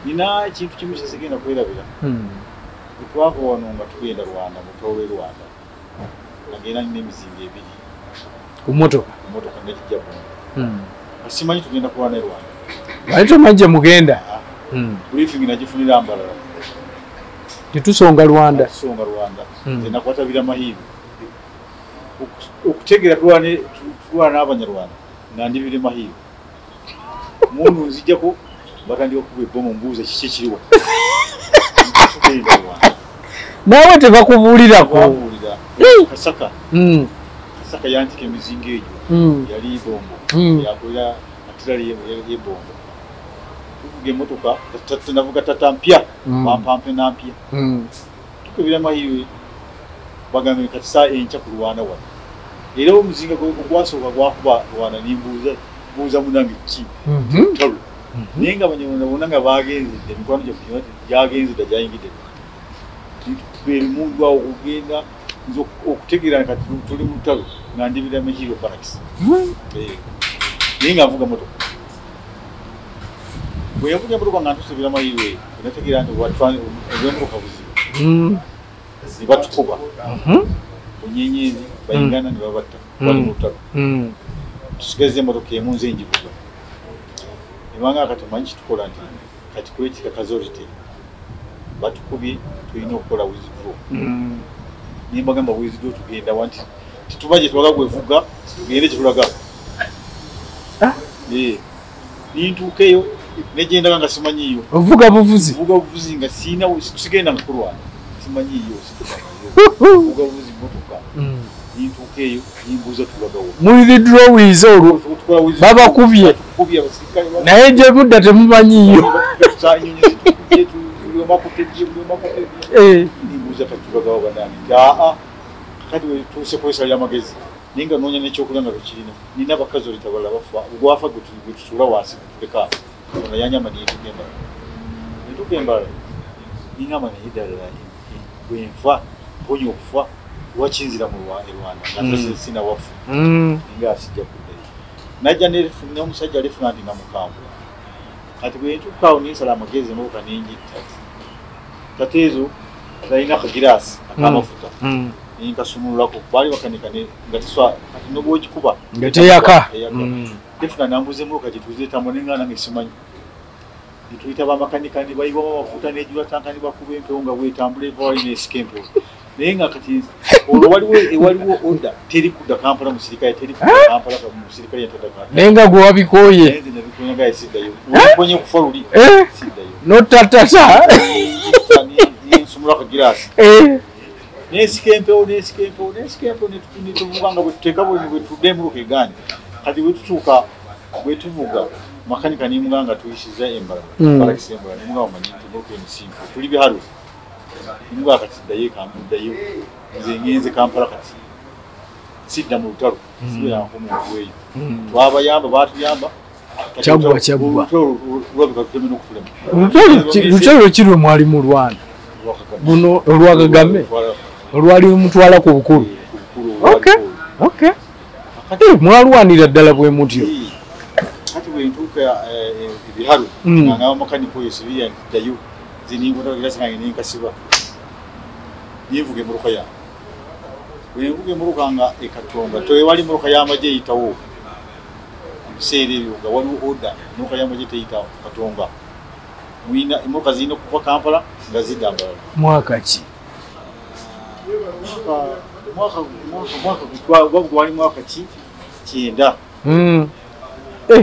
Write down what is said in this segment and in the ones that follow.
nina ekintu kimu kyesigenda kwerabira twava wano nga tugenda Rwanda mutowe Rwanda nagenda n'emizinga ebiri ku motoka ngakijja Bunga asimanyi tugenda kulwana Rwanda bali majje mugenda briefing nagifunira Mbarara titusonga Rwanda nze nakwatabira mahibi okutegera tulwana n'Abanyarwanda nga ndibire mahibi muntu nzijjako bakandi okuba ebbomu mbuuza kiki kiriwa nawe tebakubuulirako Kasaka yantike emizinga egyo yali bombo yakolera atirali y'ebombo tuvuga emotoka navuga tata mpya bampampe nampya tukubira mahiwe bagambe kati saa enkya ku Rwanda wano era omuzinga gwasooka gwakuba Rwanda nimbuuza munange ki talo nenga Abanyarwanda bonna nga bagenzedde mikwano gyaffe gyagenzedde gyayingidde tubeera mundu awo okugenda nze okutegeera kati tuli mu lutalo nga ndibira Mahiro Barracks naye nga nvuga motoka bwe yavuga motoka nga ntusubira Mahiro nategeera nti olw'emotoka buzibu ne batukuba bunyenyezi bayingana ne babatta bali mu lutalo tusigaze emotoka emu nze ngivuga nebanga kati manyi kitukola nti kati kwetika kazorite batukubye tulina okukola withdraw nimbagamba withdraw tugenda wanti titubaje twaga gwevuga tugende kitulaga nintuukeyo negenda nga simanyiyo ovuga buvuzi nga siina tusigenda nkulwana simanyiyo ovuga buvuzi motoka nintuukeyo nimbuuza tulagawo mu withdraw wiiza olwo babakubye naye gye mudda temumanyiyo nimbuuza tatulagawo banani kati wetuuse kwesalira amagezi ninga noonya n'ekyokulya nga tukirina nina bakazi olitabala bafa ogwafa gwe tutuula wansi tuleka ono yanyama netugembala ningamba naye ddala bwenfa mponya okufa wakinzira mu Rwanda nga sina wafu ninga asijja kuddayo najja n'omusajja alifuna nti namukambwe kati bwe ntuukaawo ninsala amagezi emotoka ningitta tateezo zalina akagiraasi ak'amafuta ninkasumululako baali bakanikane nga tiswa kati nobwogikuba nga teyaka defuna nambuze emotoka gyetuzeetamu nenga nange simanyi nituyita bamakanikani bayiwamu amafuta nejula tankani bakuba empewo nga bwetambula eva wali nesika empewo naye nga kati olwo waliwo oda teri kudda Kampala musirikale teri kudda Kampala musirikale yatadaka naye nga gwe wabikooye nabikonya siddayo wakonye okufa luli siddayo notatata nsumula akagiraasi nesika empewo netuvuga nga bwetuteeka bwetudde emuluka egandi kati bwetutuuka bwetuvuga makanika nimuganga tuyisiza Embarara Barracks Embarara nimuga wamanyi nti emuluka emisinfu tuli bihalo nimuga kati siddayo ekamuddayo nze ngenze Kampala kati sidda mu lutalo sibeerako omuntu weeyo twabayamba batuyamba kyagwa lwabika tutemena okufulema lutalo kirwe mwali mu Rwanda buno olwa Kagame olwali mutwala ku bukulu mwalwanira ddala bwe mutyo kati bwentuuka ebihalo nga abamakaniko oyo sibiyaddayo ziningotagerasigange nenkasiba yenvuga emuluka yange bwenvuga emuluka nga ekatonga tewali muluka y'amagye eyitawo ebiseera ebyo nga waliwo oda emuluka y'amagye teyitawo katonga mwina emuluka zirina okuva Kampala nga zidda Mbarara mwaka ki mwaka gwali mwaka ki 9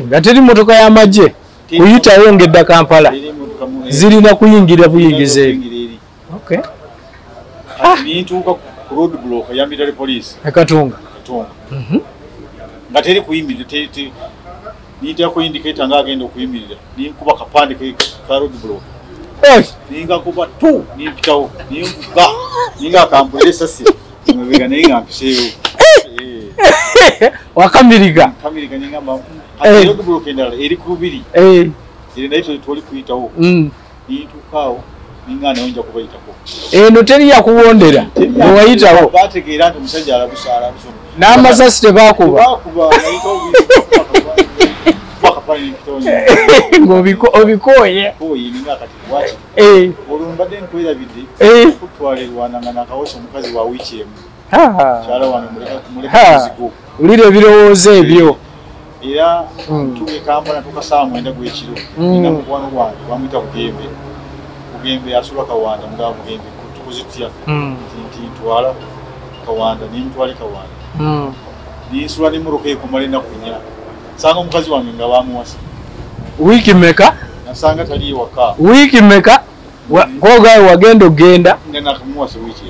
nga teri motoka y'amagye kuyitayo ngedda Kampala zirina kuyingira buyingiza eri nintuuka ku road block ya military police Katonga nga teri kuyimirira nintako indicator nga agenda okuyimirira ninkuba kapande ka road block ninga kuba tu nimpitawo nimvuga ninga akampulira esasi mubega naye nga mpiseewo wakamiriga ningamba road block endala eri ku lubiri eri naye toli kuyitawo nintuukaawo ninga nayonja kubayitako eno teri yakuwondera ewayitawo bategeera nti omusajja alabusa n'amasasi tebakuba Ngobikoye. Koyi ninga kati wachi. Olumbadde nkwera bidde. Kutwale Rwanda nga kawoso mukazi wa wiki emu. Chala wano muleka muzigo. Ulire ebirowoozo ebyo. Era tuwe Kampala tukasanga mwenda gw'ekiro. Ninga mukwano gwange bamwita Bugembe. Bugembe asula Kawanda mga Bugembe tukuzitya. Ntwala Kawanda nimutwale Kawanda. Nisula nimuroke kumale na kunya. Sanga mukazi wange nga bamuwasa. Wiki meka? Nasanga tali waka. Wiki meka? Koga wagenda ogenda? Ngena kumuwasa wiki.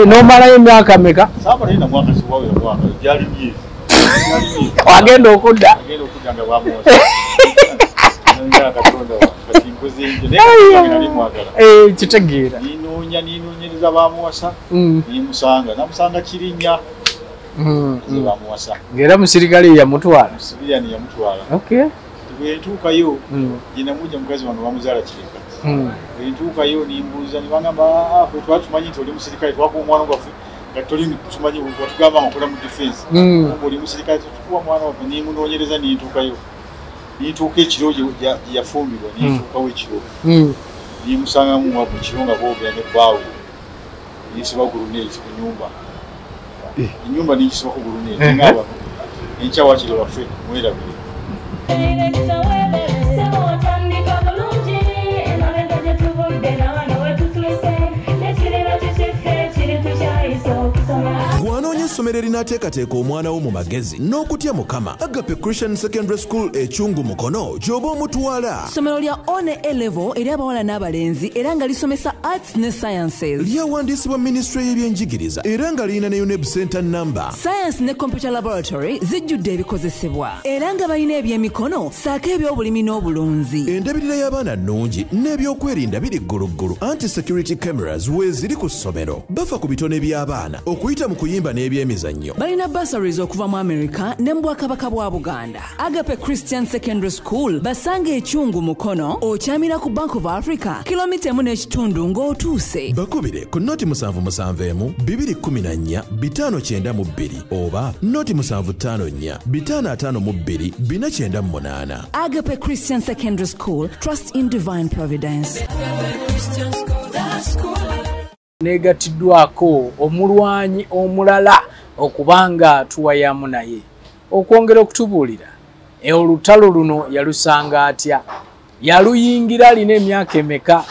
No mala emyaka meka? Saba nina mwaka siwawe ya mwaka. Jali myezi. Wagenda okudda? Wagenda okudda nga bamuwasa. Nga katonda wa. Kati nkoze nje. Nali mwagala. Kitegeera. Ninonyereza bamuwasa. Nimusanga. Namusanga Kirinnya. Bamuwasa. Ngera musirikale yamutwala. Musirikale yamutwala. Okay. Bwentuukayo jina muja mukazi wange bamuzaala Kireka. Bwentuukayo nimbuuza nibangamba twatumanyi nti oli musirikale twakuwa omwana gwaffe nga toli tumanyi watugamba nkola mu defense. Oli musirikale tukuwa mwana waffe nimunoonyereza nintuukayo. Nintuuka ekiro gye yafumbirwa nintuukawo ekiro. Nimusangamu mu kiro nga boogera ne bbaawe. Nisiba guruneti ku nyumba. Inyumba ningisaba ku guruneti ngaba. Enkya wakiri waffe mwerabire. Gwanoonye essomero erinaateekateeka omwana wo mu magezi n'okutya Mukama. Agape Christian Secondary School Ekyungu Mukono gy'oba omutwala. Ssomero lya one A-level eri abawala n'abalenzi era nga lisomesa arts ne sciences. Lyawandiisibwa Ministry y'ebyenjigiriza era nga lirina ne UNEB Center number. Science ne computer laboratory zijjudde ebikozesebwa era nga balina ebyemikono saako eby'obulimi n'obulunzi. Endabirira y'abaana nnungi n'ebyokwerinda biri gguluggulu. Anti-security cameras weeziri ku ssomero. Bafa ku bitone by'abaana okuyita mu kuyimba n'ebyemizannyo. Balina bursaries okuva mu America ne mu Bwakabaka bwa Buganda. Agape Christian Secondary School basanga Ekyungu Mukono okyamira ku Bank of Africa kilomita 1.5 ng'otuuse. Bakubire ku noti 771 214 592 oba noti 754 552 498. Agape Christian Secondary School, trust in divine providence. Negatiddwako omulwanyi omulala okubanga tuwayamu naye okwongera okutubuulira olutalo luno yalusanga atya, yaluyingira alina emyaka emeka,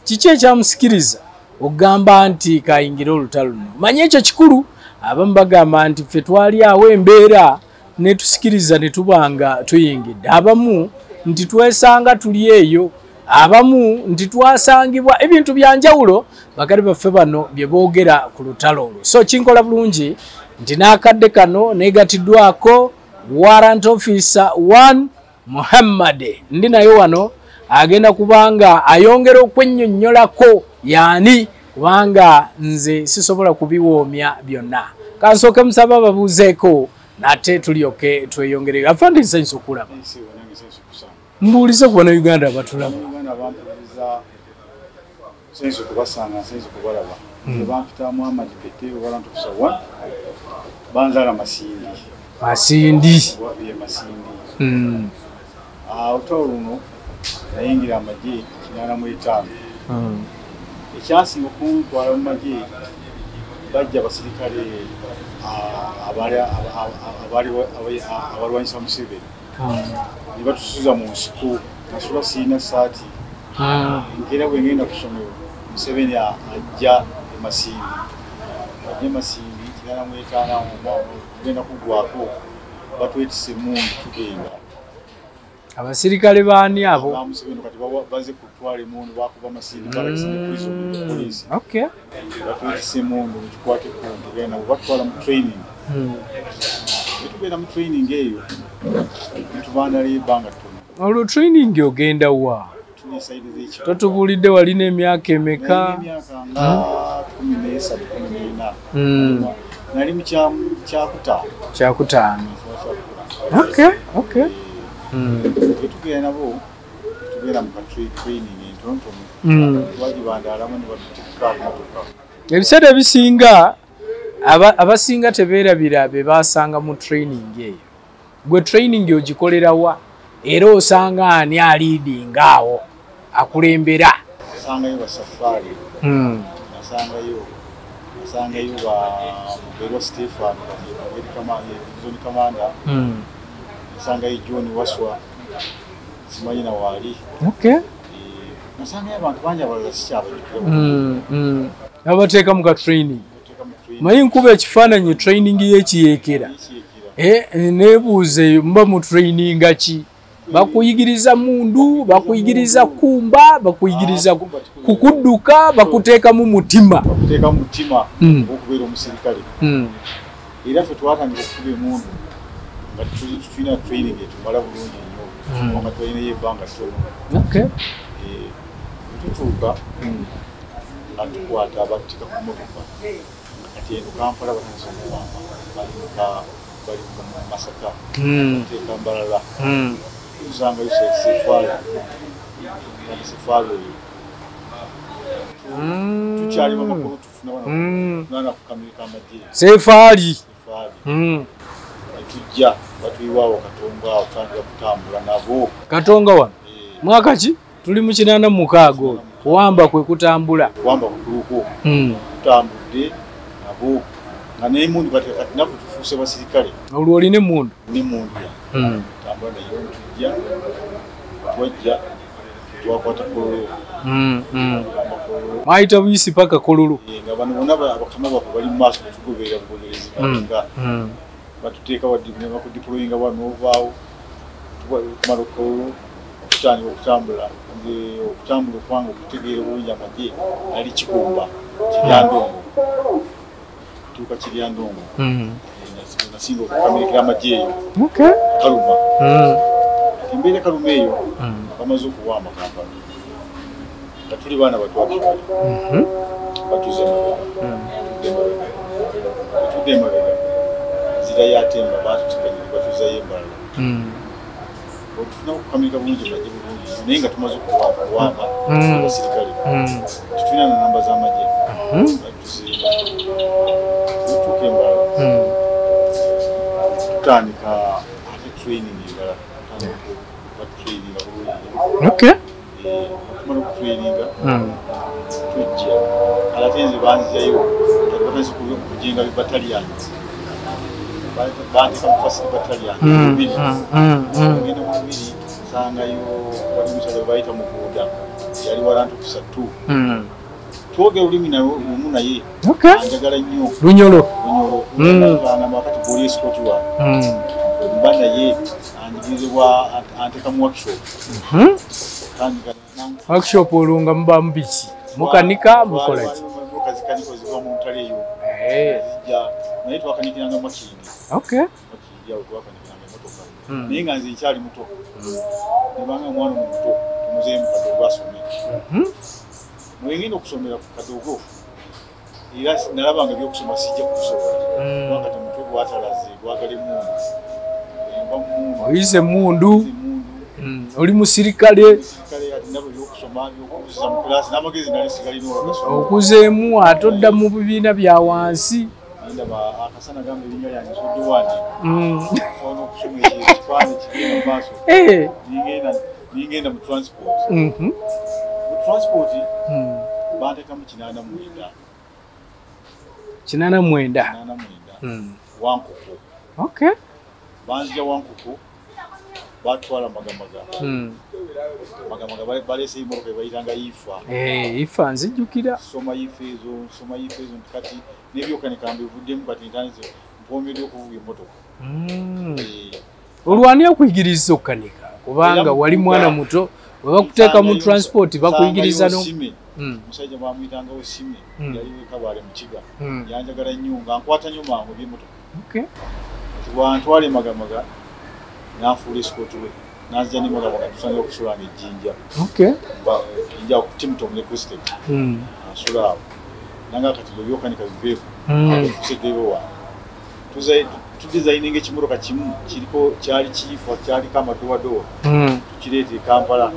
kiki ekyamusikiriza ogamba nti kayingira olutalo luno? Manye ekyo kikulu. Abamu bagamba nti ffe twali awo embeera ne tusikiriza ne tubanga tuyingidde, abamu nti twesanga tuli eyo, abamu nti twasangibwa ebintu byanjawulo bakali baffe bano bye boogera ku lutalo olwo. So kinkola bulungi nti n'akadde kano negatiddwako Warrant Officer 1 Muhammad ndi naye wano agenda kubanga ayongera okwennyonnyolako yaani kubanga nze sisobola kubiwoomya byonna. Kansooke musaba ababuuzeeko nate tulyoke tweyongereyo. Afande nsanyusa okulaba. Mbuulize kubona Uganda batulaba. Senso kubasanga senso kubalaba. Bampita Muhammad Pete Warrant Officer 1 banzala Masindi. Wabiye Masindi. Utoluno nayingira amaje kinana mu 5. Ekyasinga okuntwala mu maje bajja basirikale abalwanyisa Museveni. Nibatusuza mu nsiko nasula sina saati. Ngera bwengenda kusomero Museveni ajja Masindi. Ajja Masindi kinana mu 5 ngenda kugwako batwetise mundu tugenda. Abasirikale baani abo? Museveni kati baze kutwala mundu bakuba Masindi balakisine prison police. Okay. Batwetise mundu tukwate konti genda batwala mu training. Bitugenda mu training eyo. Bitubanda libanga tuno. Olwo training ogenda wa? Totubuulidde walina emyaka emeka? Nali mu kyakutaano. Okay. Tugenda nabo tugenda mu training entontono. Twagibandaalamu ne batutikka motoka. Ebiseera ebisinga abasinga tebeerabira be basanga mu training eyo. Gwe training ogikolera wa? era osanga ani alidinga awo akulembera nasangayo basafari nasangayo Mugero Stefan Zoni Kamanda nasangayo John Waswa simanyi na wali nasangayo abantu bangi abalala sikyabajjukira abateeka mu training manyi nkuba ekifaananyi training y'ekiyeekera nebuuze mba mu training ki bakuyigiriza mundu bakuyigiriza kumba bakuyigiriza kukudduka bakuteeka mu mutima okubeera omusirikale era ffe twatandika okukuba emundu nga tulina training etumala bulungi nnyo nga twalinayo ebbanga ttono tutuuka atukwata abatika ku motoka kati eno Kampala batasomuwamba bali mu Masaka teeka mbalala usanga yose sefalo tukyali bamakulu tufuna kukamilika amajje sefali tujja batuyiwaawo Katonga otandika kutambula nabo Katonga wano mwaka ki tuli mu 86 wamba kwe kutambula wamba kuluko tutambudde nabo nga n'emundu kati nafu tufuuse basirikale olwo oline emundu tambula nayo tujja twajja twakwata kololo mwayita buyisi paka kololo nga bano bonna abakama baffe bali mu maaso tugoberera bugoberezi nga batuteeka bakudiployinga wanoovaawo tukumala kololo okutandika okutambula okwange okutegeera obulungi amagye ali Kigomba Kiryandongo tuuka Kiryandongo nasinga okukamirikira amagye eyo Kaluma embeera Kaluma eyo bamaze okuwamba Kampala nga tuli baana batwakikale batuze tutudde emabega nzira yatemba batutikanyiri batuzayo embalala okufuna okukamirika bulungi amagye bulungi naye nga tumaze okuwamba abasirikale tetulina na namba z'amagye batuzimba tutuuka embalala tutandika ate training endala batutraininga bulungi tumala okutraininga tujja ate nze banzijayo batandise kujinga bataliyani bandika mu first battalion ngenda mu bibiri sangayo wali musajja bayita Muguda yali walantu kusatu twoge olulimi lumu naye anjagala nnyo Lunyolo nga wakati bwoli escort wa mba naye anjigirizibwa anteka mu workshop olunga muba mubiki mukanika mukolaki mukazikaniko ziva mu ntale eyo zijja naye twakanikiranga makindi twakanikiranga emotoka naye nga nze nkyali muto nebanga omwana omuto tumuzeemu Kadogo asome mwengenda okusomera ku Kadogo era nalabanga ebyokusoma sijja kusobola kubanga temutwe gwatalaze gwagala emundu oyise mundu oli musirikale okuzeemu atodda mu bibiina bya wansi ningenda mu transport bantekamu 89 Wankuku banzija Wankuku batwala magamaga balese imotoka bayitanga ifa nzijjukira soma ifa ezo kati nebyokanika mbivuddemu kati ntanze mpomedde okuvuga emotoka olwani okuyigiriza okukanika kubanga wali mwana muto webakuteeka mu transport bakuyigiriza musajja bamuyitanga Osime yali wekabale mu Kiga yanjagala nnyo nga nkwata nnyo mangu by'emotoka bwantwala magamaga nafuula escort we nazija ne magamaga tusangira okusulanga ejjinja jinja Timtom ne Christed asula awo nanga kati byokanika biveeku tusedeewo wa tudesigninga ekimotoka kimu kiriko kyali kiifa kyaliko amadowadowa tukireeta e Kampala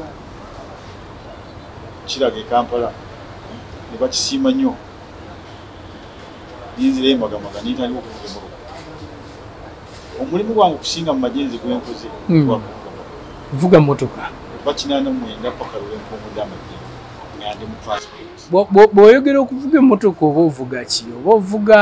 kiraga e Kampala ne bakisiima nnyo ninzirayo magamaga nintandika okuvuga emotoka omulimu gwange okusinga mu majenzi gwenkoze vuga motoka bakinana mwenda paka lwenkongo damaji ngande mu passport bw'oyogera okuvuga emmotoka oba ovuga ki oba ovuga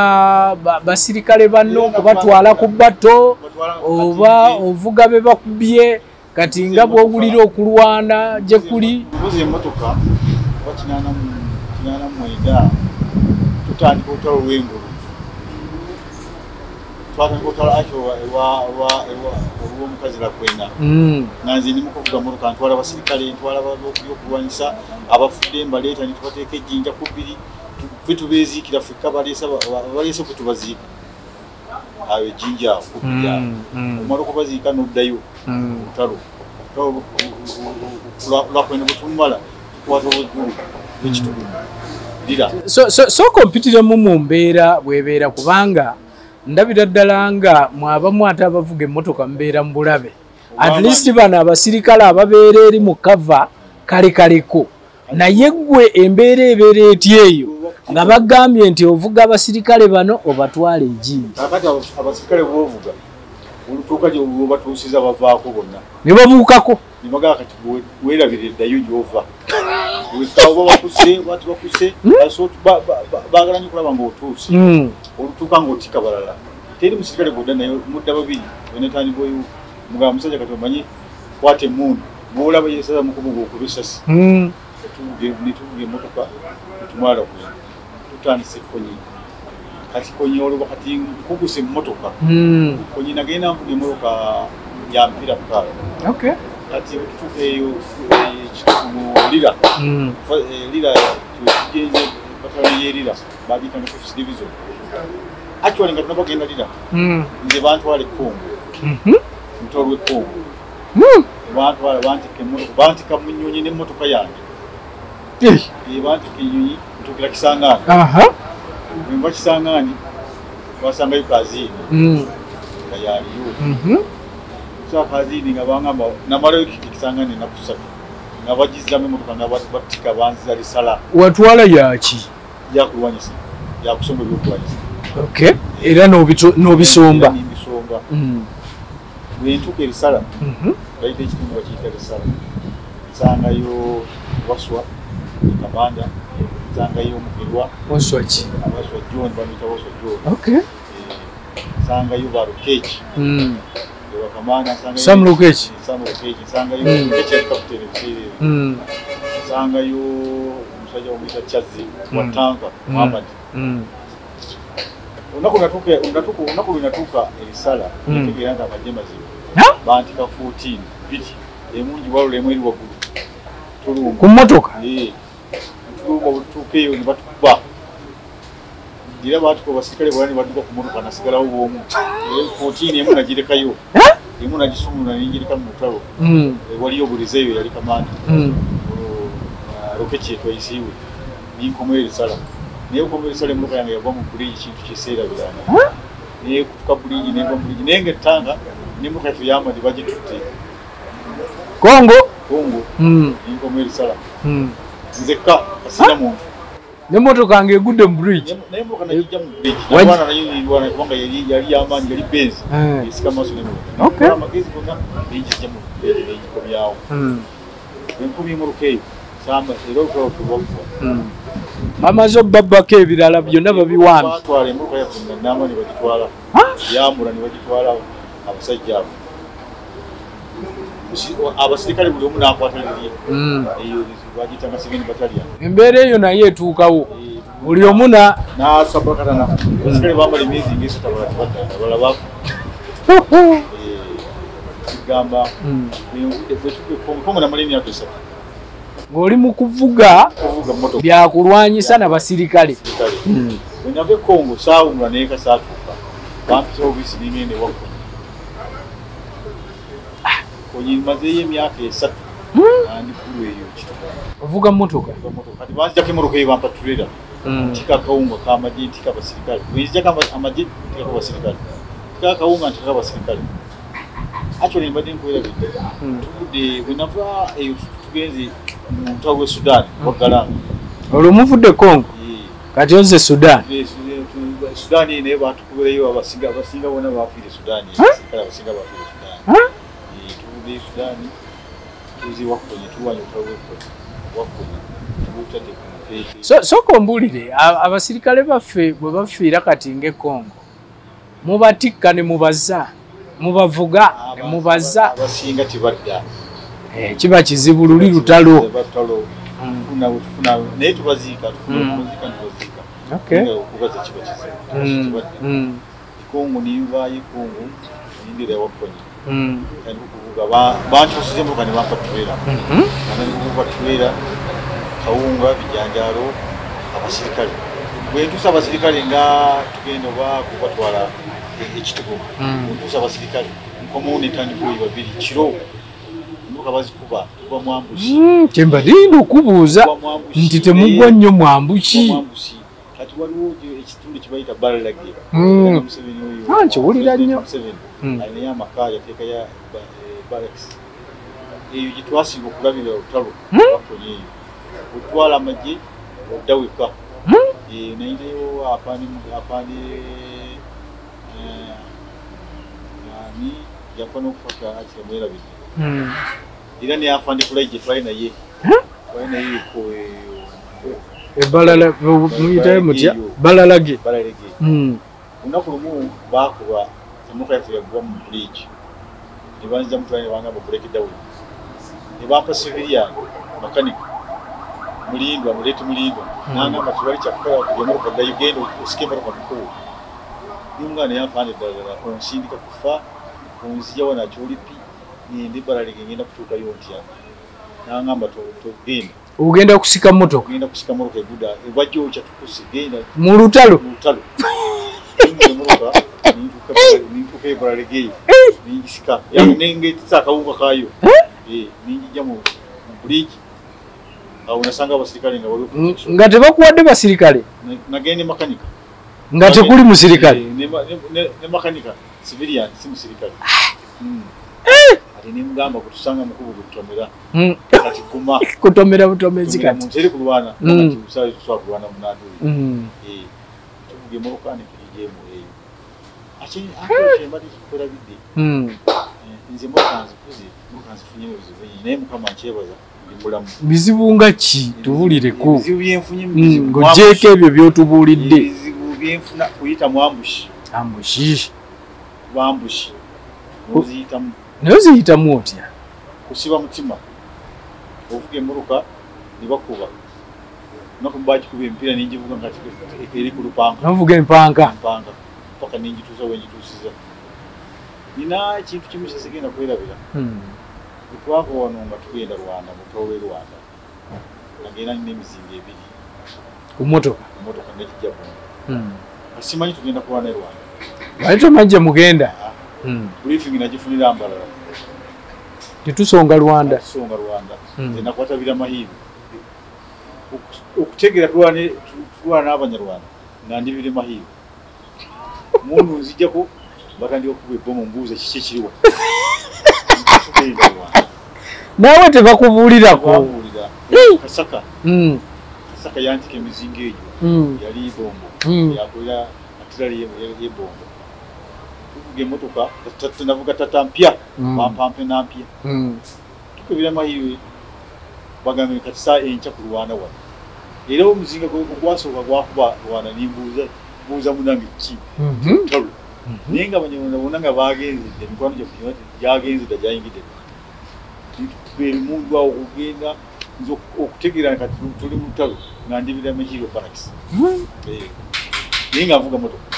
basirikale banno okubatwala ku bbato oba ovuga be bakubye kati nga bw'owulira okulwana gye kuli mbuzi emmotoka bakinana mwenda tutandika olutalo lw'engulu twatandika olutalo akyo olw'omukazi lakwena nanze ndi mukuvuga motoka ntwala abasirikale ntwala byokulwanyisa abafudde mbaleeta nitubateeka ejjinja ku bbiri ffe tubeeziikira ffekka baleese ffe tubaziika awo ejjinja awo ku bbiri awo omala okubaziika n'oddayo olutalo lwakwena bwe tumala tukwata obweggulu bw'ekitugu lira sooka ompitiremu mu mbeera bw'ebeera kubanga ndabira ddala nga mwabamu ate abavuga emmotoka mubeera mu bulabe at least bano abasirikale ababeera eri mu kava kalekaleko naye ggwe embeera ebeera eti eyo nga bagambye nti ovuga abasirikale bano obatwala ejjinja akati abasirikale bwovuga olutuuka gye batuusiza bavaako bonna ne babuukako ne bagaa kati weerabira eddayo gy'ova oba bakuse bati bakuse baagala nyo kulaba ng'otuuse olutuuka ng'otika balala teri musirikale godda naye mudda babiri wenetandibweyo mugamba musajja kati omanyi kwata emmundu bwolaba yesaza mukubuga okubisasi netuvuga emmotoka netumwala kwena tutandise konyi kati konyi olwo kati nkuguse emmotoka konyi nagenda nvuga emmotoka ya mpira mukaaga kati tutuuka eyo lira lira tugenze batale yerira babiyita ne 5th division actually nga tunabagenda lira nze bantwala ekkongo mutolo w'ekkongo bantwala bantika emmotoka bantika mu nnyonyi n'emmotoka yange bantika ennyonyi ntuukira Kisangaani bwe mba Kisangaani basangayo kaziini nga yaliyo kazini nga bangamba namalayo Kisangaani ennaku 3 nga bagizzamu emmotoka nga batika banziza lisala watwala yaki yakulwanyisa yakusomba ebyokulwanyisa era n'obisomba bwentuuka erisala bayita ekitundu bakiyita lisala nsangayo waswa kamanda nsangayo omugerwa waswa ki waswa John bamuyita waswa John nsangayo barukeeki kamanda Sam Lukeeki nsangayo Lukeeki yali kapiteni ebiseera nsangayo omusajja omuyita Chazzi wa tanka Muhammad olunaku lwenatuuka erisala ntegeera nti amagye mazima bantika 14 biti emungi walula emu eri waggulu tulumba ku mmotoka tulumba bwetutuuka eyo ne batukuba era batukuba abasirikale bwala ne badduka ku mmotoka nasigalawo bwomu 14 emu nagirekayo emu nagisumula nenjirika mu lutalo waliyo buliza eyo yali kamanda Rokechi etwayisiiwe ninkomayo erisala naye okomayo erisala emmotoka yange yagwa mu buligi kintu kyeseerabiranga naye kutuka buligi neva mu buligi naye nga ettanga n'emmotoka yaffe yamadi bagitutte kongo ninkomayo erisala nzekka kasina muntu n'emmotoka nga egudde mu bridge naye emmotoka nagijja mu buligi nabwana nayo nirwana kubanga yali yamaanyi yali benzi esika maaso n'emmotoka amagezi gonna neyigijja mu buligi negikomyawo enkomya emmotoka eyo era olutalo bamaze obbabako ebirala byonna babiwambi batwala emmotoka yaffe namba ne bagitwala yamula ne bagitwala abasajja abo abasirikale buli omu n'akwata lirye eyo bagiyitanga second battalion embeera eyo naye etuukawo buli omu n'asabakatana abasirikale bambala emyezi ng'esatu abalala tebadda abalala bafu kigamba kongo namala emyaka 3 ng'oli mu kuvuga byakulwanyisa n'abasirikale bwe nava ekongo saawumula naye kasaatuuka bampisa obisi ningende wakonyi konyi mazeeyo emyaka 3 andi kulu eyo ovuga mmotoka kati banzijako emmotoka eyo bampa tulera ntika akawunga k'amagye ntika abasirikale bwenzijako amagye ntikako abasirikale ntika akawunga ntikako abasirikale actually mbadde nkuwerabidde tuvudde bwe nava eyo tugenze mu mutwa gwe Sudan wagalanga olwo muvudde Congo kati ozze Sudan naye batukubireyo abasinga bonna bafiire Sudan abasinga bafiire Sudan tuvudde Sudan tuzi wakonye tuwanye wakonye tubutadde ku mpeete soko mbulire abasirikale baffe bwe bafiira kati ng'Ekongo mubatikka ne mubaza mubavuga ne mubaza abasinga tibadda kiba kizibu luli lutalo tufuna naye tubaziika okubaza kiba kizibu Kongo nivayo Kongo nindira wakonye kandi kuvuga bantu basizemo kandi bapatulira kandi kupatulira kawunga bijanjalo abasirikale bwentusa abasirikale nga tugenda ba kubatwala ekitugo bwentusa abasirikale nkomune tani boyi babiri kiro nuka bazikuba kuba mwambushi kyemba lindo kubuuza nti temugwa nnyo mwambushi kati waliwo ekitundu kibayita Baralage nkiwulira nnyo alina amakaya yateeka ya Barracks eyo gitwasinga okulabira olutalo bakonye eyo otwala amagye oddaweka nayineyo afaani ani yafa n'okufaka akiremwerabidde era neyafaani kulayi gye twali naye ebalala muyitayo mutya Balalage olunaku lumu bakuba emotoka yaffe yagwa mu bridge ne banzija mutwala ne bangamba break down ne bampa civilian makanika mulindwa muleti mulindwa nangamba tibali kyakukola kugenda okudda Uganda osike emotoka mukulu n'omwana yanfaanidde ddala onsindika kufa onzija wana kyolipi nindi Balalage ngenda kutuukayo ntya nangamba togenda ugenda kusika motoka eguda ebajja okya tukuse genda mu lutalo nintuka Balalage ningisika nengetisa akawunga kayo ningijja mu bridge awo nasanga abasirikale nga waliwo nga tebakuwadde basirikale nagende makanika nga tekuli musirikale ne makanika civilian si musirikale ati nimugamba kutusanga mukubu kutomera kati kuma kutomera butomezi kati muteri kulwana kati usali tuswa kulwana munadu tuvuge mu rukani kijemu eyo achi mbali kukola bidde nze mukanzi funye bizibu naye mukama nchebaza ndibulamu bizibu nga ki tubulireko bizibu byenfunye ng'ogyeko ebyo by'otubuulidde bizibu byenfuna kuyita mwambushi bambushi uziyitamu naye oziyitamu otya kusiba mutima ovuga emmotoka ne bakuba naku bagikuba empira ningivuga nga eri ku lupanka novuga empanga paka ningituusa wengituusiza nina ekintu kimu kyesigenda kwerabira twava wano nga tugenda Rwanda mutolo w'e Rwanda nagenda nina emizinga ebiri ku mmotoka nekijja bunga asimanyi tugenda kulwana e Rwanda bali tomanyi mugenda briefing nagifunira Mbarara tetusonga Rwanda nze nakwatabira mahiivu okutegeera tulwana n'Abanyarwanda nga ndibire mahiivu mundu nzijjako batandika okuba ebbomu mbuuza kiki ekiriwa naawe tebakubuulirako Kasaka yantika emizinga egyo yali ibombo yakolera atirali y'ebombo tuvuga emmotoka navuga tata mpya bampampe nampya tukubira mahiiwe bagambe kati saa enkya ku Rwanda wano era omuzinga gwasooka gwakuba Rwanda nimbuuza munange ki talo naye nga Abanyarwanda bonna nga bagenzedde emikwano gyaffe gyagenzedde gyayingidde tubeera mundu awo okugenda nze okutegeera kati tuli mu lutalo nga ndibira Mahiiwe Barracks naye nga nvuga motoka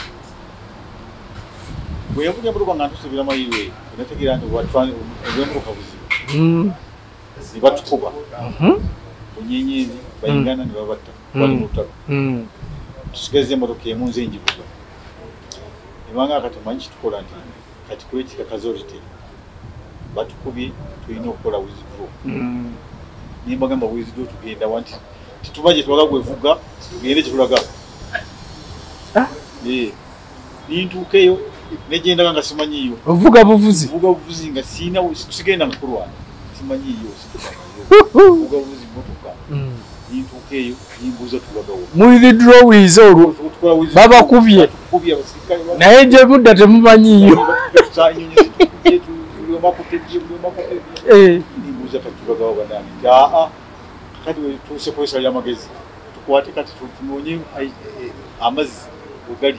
bwe yavuga emmotoka nga ntusubira Mahiiwe nategeera nti olw'emmotoka buzibu ne batukuba bunyenyezi bayingana ne babatta wali mu lutalo tusigaze emmotoka emu nze ngivuga nebanga kati manyi kitukola nti kati kwetika kazorite batukubye tulina okukola withdraw nimbagamba withdraw tugenda wanti titumaje twaga gwevuga tugende kitulaga nintuukeyo negenda nga simanyiyo ovuga buvuzi nga siina sigenda nga kulwana simanyiyo ovuga buvuzi motoka nintuukeyo nimbuuza tulagawo muwithdrawize olwo babakubye naye gye budda temumanyiyo nembuuza kati tubagawo banange aa kati wetuuse kwesala amagezi tukwate kati tunoonye amazzi wegali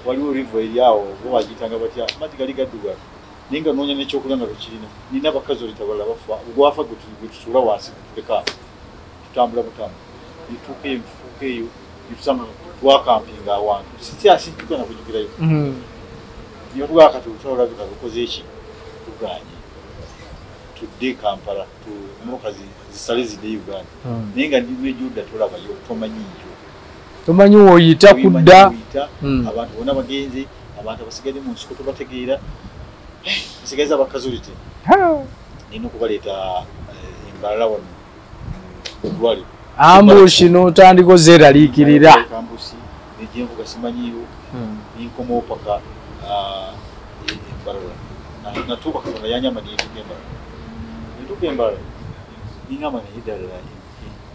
waliwo riva eryawo oba wagiyitanga batya amazzi gali gaddugavu naye nga noonya n'ekyokulya nga tukirina nina abakazi olitabala bafa ogwafa gwe tutuula wansi tutuleka tutambula butambula nituuka eyo nituuka eyo nitusanga twakampinga awantu sikyasijjukana kujjukirayo niyo tugaa kati olutalo olabika lukoze eki tuganye tudde Kampala motoka zisale zidde Uganda naye nga ndimejuda tolabayo tomanyi woyita kudda abantu bona bagenze abantu abasigadde mu nsiko tobategeera basigaza abakazulite nino okubaleeta embalala wano odwali ambushi n'otandika ozeraliikirira ambushi nejjenvuga simanyiyo ninkomawo paka embalala natuuka katonda yanyama nituuka embalala ningamba naye ddala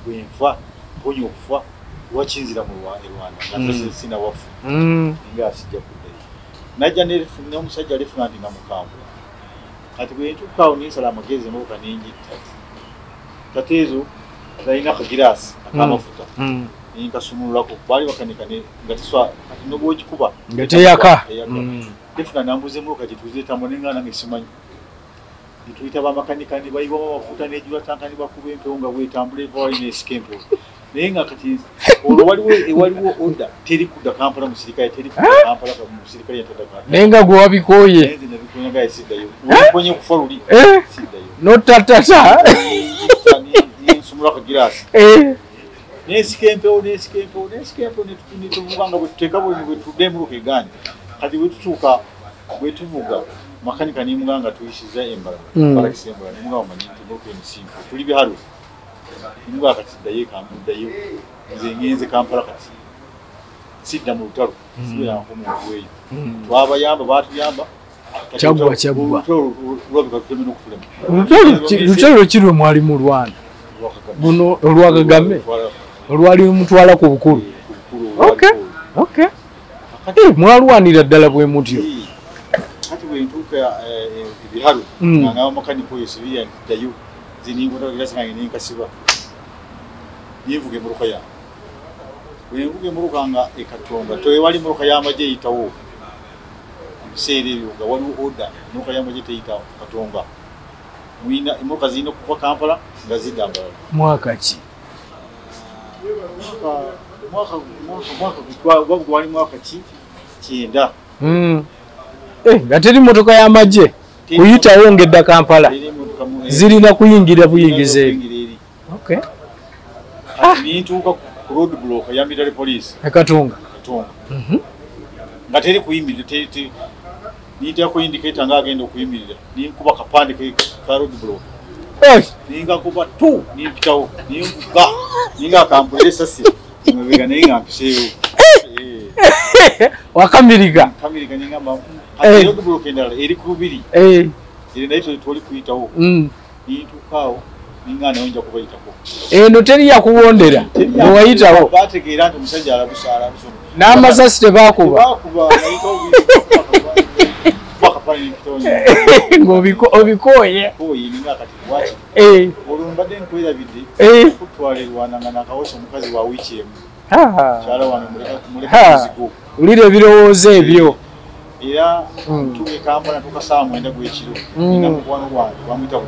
bwenfa mponya okufa wakinzira mu Rwanda nga sina wafu nga asijja kuddayo najja n'omusajja lefulanti nga mukambwe kati bwentuukaawo ninsala amagezi emotoka nenjitta tate ezo zalina akagiraasi akamafuta ninkasumululako baali bakanikane nga tiswa kati nobwogikuba nga teyaka lefulanti nambuza emotoka gyetuzeetamu nenga nange simanyi nituyita bamakanikani bayiwamu amafuta nejula tanka nibakuba empewo nga bwetambula eva wali nesika empewo naye nga kati olwo waliwo oda teri kudda Kampala musirikale teri kudda Kampala musirikale yatadaka naye nga gwe wabikooye nabikonya siddayo waliponye kufa luli siddayo notatata nsumula akagiraasi nesika empewo netuvuga nga bwetuteeka bwetudde emuluka egandi kati bwetuvuga makanika nimuganga tuyisiza embalala balakisa embalala nimuga wamanyi nti emuluka emisinfu tuli bihalu nimuga kati siddayo kamuddayo nze ngenze Kampala kati sidda mu lutalo sibeeranko muntu weeyo twabayamba batuyamba kyagwa lwabika tutemena okutulema lutalo kirwe mwali mu Rwanda buno olwa Kagame olwali mutwala ku bukulu mwalwanira ddala bwe mutyo kati bwentuuka ebihalu nga makanika oyo sibirya ddayo ziningotagerasikange ninkasiba ninvuga emuluka yange bwenvuga emuluka nga ekatonga tewali muluka y'amagye eyitawo ebiseera ebyo nga waliwo oda emuluka y'amagye teyitawo katonga emuluka zirina okuva Kampala nga zidda Mbarara mwaka ki mwaka gwali mwaka ki 9 nga teri motoka y'amagye kuyitawo ng'edda Kampala zirina kuyingira buyingiza eri nintuuka ku road block ya military police Katonga nga teri kuyimirira nintako indicator nga agenda okuyimirira ninkuba kapande ka road block ningakuba tu nimpitawo ninvuga ninga akampulira esasi mubega naye nga mpiseewo wakamiriga ningamba road block endala eri ku lubiri eri naye twali kuyitawo nintuukaawo ninga nayonja kubayitako eno teri yakuwondera newayitawo bategeera nti omusajja alabusa n'amasasi tebakuba ng'obikooye olwo mbadde nkwirabidde kutwala Rwanda nga nakawasa omukazi wa wiiki emu kyala wange mulekamuzigo ulira ebirowoozo ebyo era tuge Kampala tuka saa 9 gw'ekiro nga mukwano gwange bamuyita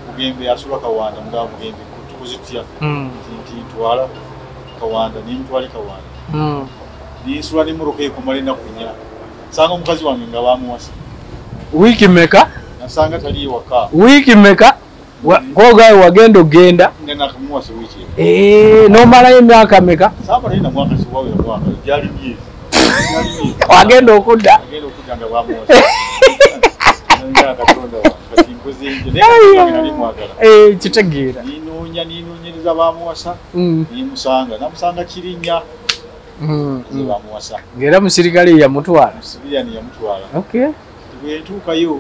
Bugembe asula Kawanda mugaba Bugembe tukuzitya nti ntwala Kawanda nimutwale Kawanda ninsula nimuruka ekumala ennaku 4 sanga omukazi wange nga bamuwasa wiiki meka nasanga tali ewaka wiiki meka kogawe wagenda ogenda nga nakamuwasa wiiki nomalayo emyaka meka saamalayo na mwaka siwawera mwaka gyali myezi wagenda okudda nga bamuwasa kitegeera ninonyereza bamuwasa nimusanga namusanga Kirinnya bamuwasa ng'era musirikale yamutwala musirikale yamutwala bwentuukayo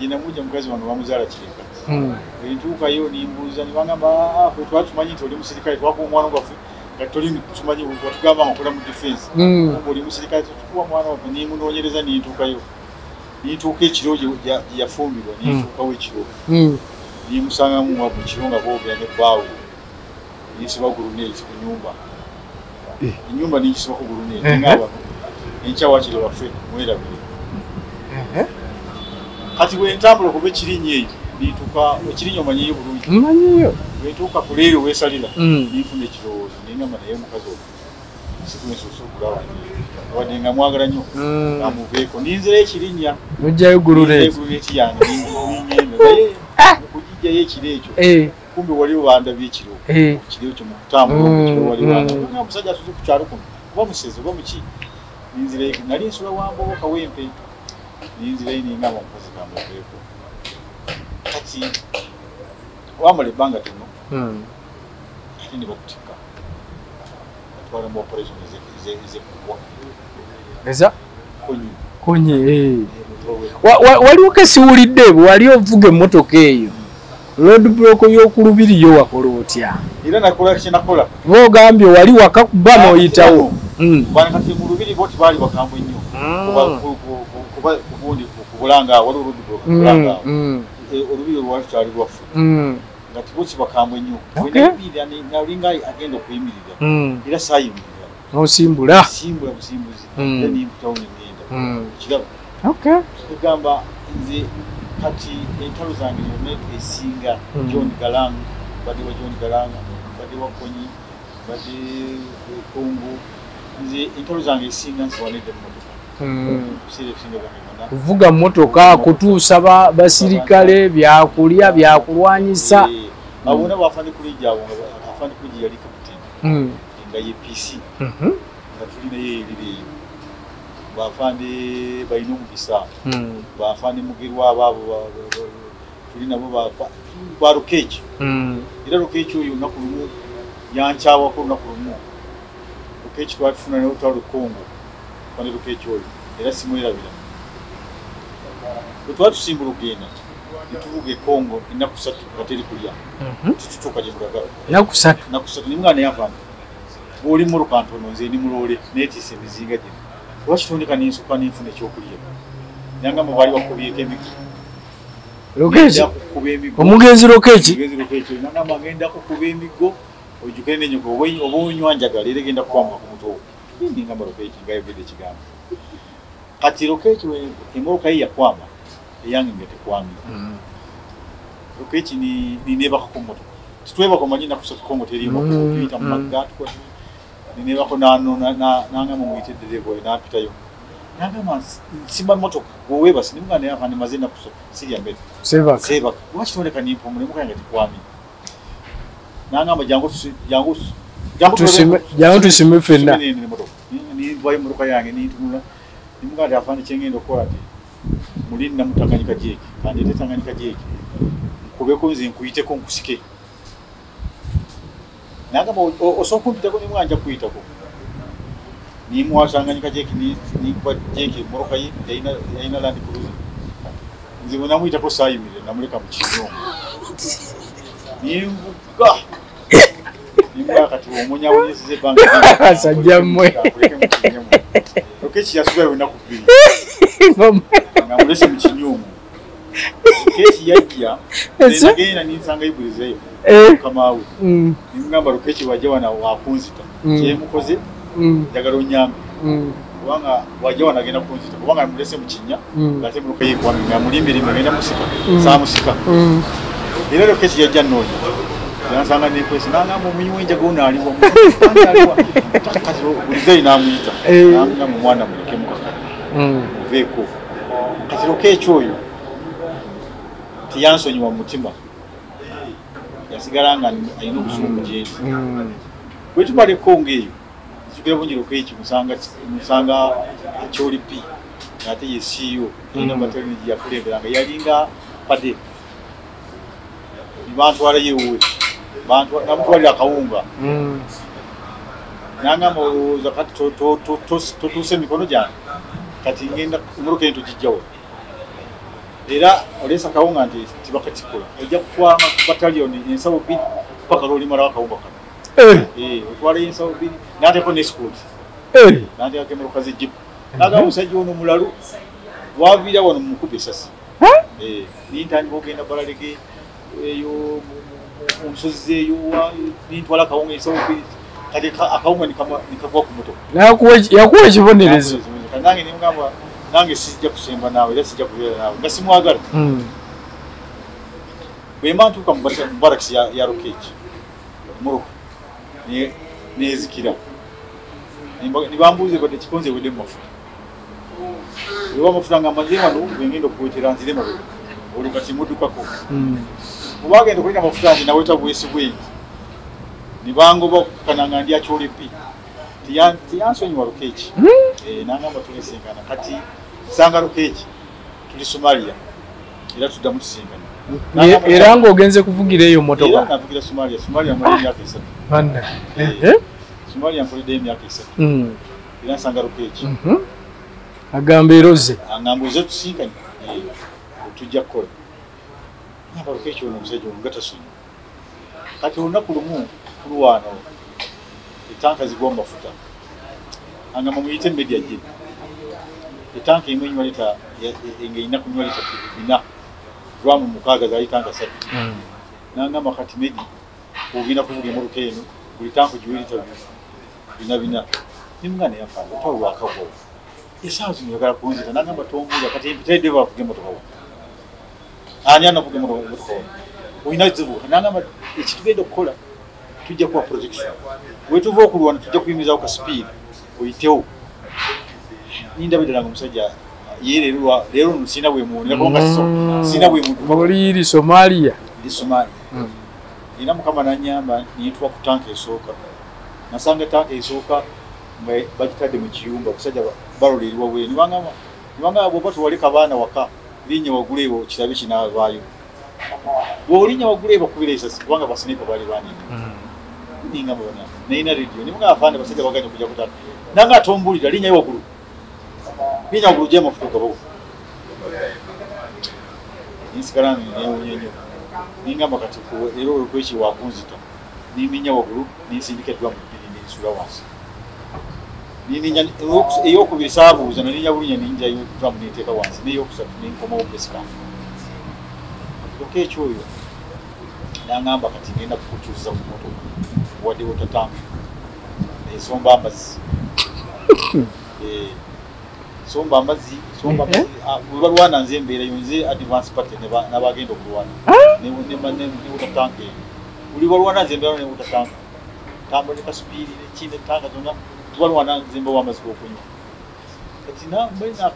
gyenamuja mukazi wange bamuzaala Kireka bwentuukayo nimbuuza nibagamba ffe twali tumanyi nti oli musirikale twakuwa omwana gwaffe nga toli tumanyi watugamba nga okola mu defense oli musirikale tetukuwa mwana waffe nimunonyereza nintuukayo nintuuka ekiro gye yafumbirwa nintuukawo ekiro nimusanga mu kironga boogera ne baawo yisiba guruneti ku nyumba inyumba ni yisiba ku guruneti ngaba encha wakiri wafe mwerabire kati wentambula kuba ekirinye nituka ekirinye omanyiyo bulungi manyiyo wetuuka kuleero weesalira nifuna ekirowoozo nengamba naye mukazi oyo sikwensusa okulawa wadde nga mwagala nnyo amuveeko ninzira ekirinya nojjayo guluneti yange ningenda naye okugijjayo ekiro ekyo kumbe waliwo bandabye ekiro ekyo mukutambula ekiro waliwo nga omusajja asuze ku kyalo kuno oba museze oba muki ninzira nali nsula wambogo kawempe ninzira ningamba omukazi kamuveeko kati wamala ebbanga tono ate ne bakutikka batwala mu operation ezekubwa eza konyi waliwo kesiwulidde bwe wali ovuga emmotoka eyo road block y'okulubiri yo wakola otya era nakola kyenakola boogambye wali wakakuba n'oyitawo bana kati mu lubiri boti baali bakambwe nnyo kuba kubundi kubulanga waliwo road block kubulanga olubiri lwali kyali lwaffe nga tiboti bakambwe nnyo wenabirira nalinga agenda okuyimirira era saayimirira n'osimbula busimbuzi nimpitawo negenda kiraba egamba nze kati entalo zange yonna esinga John Galanga badde wa John Galanga badde wa Konyi badde Kongo nze entalo zange esinga nsiwanedde mmotoka kuvuga mmotoka kutuusa basirikale byakulya byakulwanyisa abona bafande kulija abo afande kulija yali kapiteni nga ye PC nga tulina ye erire bafande balina omukisa bafande mugerwa ababo tulina bo ba Rukechi era Rukechi oyo nakulumu yankyawa ko nakulumu Rukechi twatufuna ne utalo Kongo fande Rukechi oyo era simwerabira twatusimbula okugenda nituvuge Kongo ennaku 3 kateri kulya tututuka gye tulagala ennaku 3 ni mwana yavana bw'oli mu lukantono nze ni mulole neetiisa emizinga gino lwakitondeka n'ensuka n'enfuna ekyokulya nanga mu bali bakubyeko emigo omugenzi Rukechi nanga agenda kukuba emigo ojjukire n'ennyoko oba onywanjagala era egenda kukwamba ku mutwe ningamba Rukechi ngayogedde ekigambo kati Rukechi emmotoka ye yakwama eyange nga tekwamira Rukechi ninebako ku mmotoka titwebako manyi naku 3 Kongo teriimu tuyita mu magga ninebako nangamba muyite dereva oyo napitayo nangamba nsimba mmotoka bwewebasi nimuga naye avane maze naku sirya mbere sebaka lwakitondeka nimpumula emmotoka yange tekwamira nangamba jangu tusime ffenna nintwayo emmotoka yange nintunula nimuga nti afande kyengenda okukola ti mulini namutanganyika jeeki kandi ate tanganyika jeeki nkubeko nze nkuyiteko nkusike nagamba osobola kumpitako nimwa nja kuyitako nimwatanganyika jeeki nikuba jeeki emmotoka ye yalina Land Cruiser nze bwe namuyitako saayimirire namuleka mu kinyongo nimvuga nimulaba kati omunyawunyisiza ebbanga sajjammwe Rukechi yasugayo lunaku 2 nga mulese mu kinyumu Rukechi yajja nagenda ninsanga ibulizeyo kamaawe nimugamba Rukechi wajja wana wakunzita kyemukoze njagala onyambe kubanga wajja wana agenda kunzita kubanga mulese mu kinya ngate muluka yekwami nga mulimbirima agenda musika saamusika era Rukechi yajja nnoonya yansanga nekwesi nangamba omunywi njagala aliwa kati bulizeyo namuyita nangamba omwana muleke mukaka muveeko kati Rukechi oyo tiyansonyiwa mu mutima yasigala nga alina obusungu gyendi bwe tumala Kongo eyo tugira bungi Rukechi musanga akyolipi ate ye CEO alina maternity yakulemberanga yalinga pade bantwala yewe namutwalira akawunga nangamba olowooza kati totuuse emikono gyange kati ngenda emmotoka ento gijjawo era oleesa akawunga nti tibakatikola ojja kutwala bataliyoni ensawo 2 paka lwolimalawo akawunga kano otwalayo ensawo 2 nateeko nesikuuti nateekako emmotoka z'ejipu nagamba omusajja ono mulalu waviira wano mumukuba esasi nintandika ogenda balaleke eyo omusozi eyo nintwala kawunga esobi kati akawunga nikagwa ku moto yakuwa ekibonerezo nange nimugamba nange sijja kusemba naawe era sijja kubeera naawe nga simwagala bwemba ntuuka mu barakisi ya rokeji muruka nezikira nibambuuze badde kikonze wedde mu mafuta ewa amafuta nga amaze wano bwengenda okuwetera nzire mabega olwo kati muddukako obagenda okulina amafuta nti naweta bwesi bwengi nibangoba okukananga ndi akyolepi tiyansonyiwa rokeji nangamba tulisinkana kati sanga rokeji tuli Somalia era tuddamu tusinkana era ng'ogenze kuvugira eyo motoka era navugira Somalia muli emyaka 3 Somalia mpolidde emyaka 3 era nsanga rokeji agamba eroze angamba oze tusinkanye tujja kukola namba rokeji ono omusajja omugatasonyi kati olunaku lumu kulwano etanka zigwa mu mafuta angamba muyite media gye etanka imwe enywa lita ng'erina kunywa lita 4 gramu 6 zaali tanka 3 nangamba kati media ogenda kuvuga emmotoka eno buli tanka giwe lita 4 nimuganda yafaala opawe wakagwawo esaawa zino yagala kunzita nangamba tombuuza kati empitadde bavuga emmotoka wo ani anavuga emmotoka wo olina zivuga nangamba ekitugenda okukola tujja kuwa protection wetuva okulwana tujja kuyimizawo ka speed oyitewo nindabidalanga omusajja ye leero nsina bwemuwonera kubanga sina oli Somalia era mukama nanyamba niyitwa ku tanka esooka nasanga tanka esooka bagitadde mu kiyumba okusajja baloleerwa bwe nibanga bwoba tuwaleka baana waka linnya waggulu ebo kirabe kinaavaayo bw'olinya waggulu ebo kubira esasi kubanga basinipa baali banene ningamba bana nina radio nimunga afande basajja baganya kujja kutana nanga atombulira linnya waggulu je mafuta gabo nisigarani nyenyo ningamba kati ko ero olwechi wakunzita niminya waggulu nisindike dwa mu sura wasi niminya eyo kubisabu zana ninya bulinya ninja yo dwa mu niteka wansi neyo kusatu ninkoma opeska okay choyo nangamba kati ngenda kukuchuza ku moto wadde otatanga esomba amazzi somba amazzi webalwana nze embeera yonze advance party n'abagenda okulwana ne otatanga buli balwana nze embeera ne otatanga tambule ka speed nekinde tanga zonna tubalwana nze mba w'amazzi g'okunywa kati na